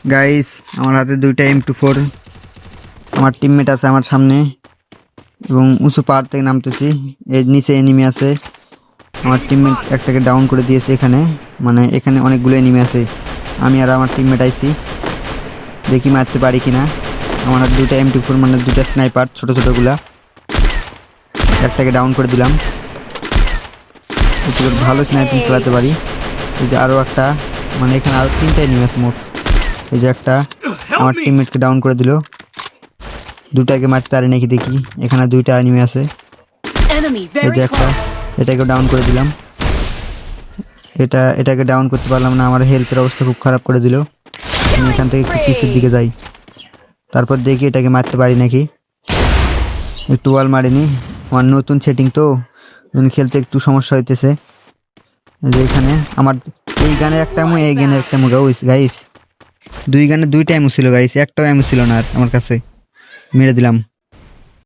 Guys আমার হাতে দুইটা M24, আমার টিমমেট আছে আমার সামনে এবং উঁচু পাহাড় থেকে নামতেছি। এর নিচে এনিমি আছে, আমার টিমমেট একটাকে ডাউন করে দিয়েছে। এখানে মানে এখানে অনেকগুলো এনিমি আছে, আমি আর আমার টিমমেট আইছি, দেখি মারতে পারি কিনা। আমার হাতে দুইটা M24 মানে দুইটা স্নাইপার ছোট ছোটগুলা, একটাকে ডাউন করে দিলাম। ভালো স্নাইপিং চালাতে পারি। এই যে আরও একটা, মানে এখানে আরও তিনটা এনিমি আছে মোট। এই যে একটা আমার টিমমেটকে ডাউন করে দিল, দুটাকে মারতে পারি নাকি দেখি। এখানে দুইটা এনিমি আছে, এই যে একটা, এটাকে ডাউন করে দিলাম। এটাকে ডাউন করতে পারলাম না, আমার হেলথের অবস্থা খুব খারাপ করে দিল। আমি এখান থেকে একটু পিছের দিকে যাই, তারপর দেখি এটাকে মারতে পারি নাকি। একটু ওয়াল মারিনি, আমার নতুন সেটিং তো খেলতে একটু সমস্যা হইতেছে। যে এখানে আমার এই গানে একটা এমো, এই গানে একটা এমো গাইস, দুই গানে দুইটা এমো ছিল গাইস, একটাও এমো ছিল না আর আমার কাছে, মেরে দিলাম।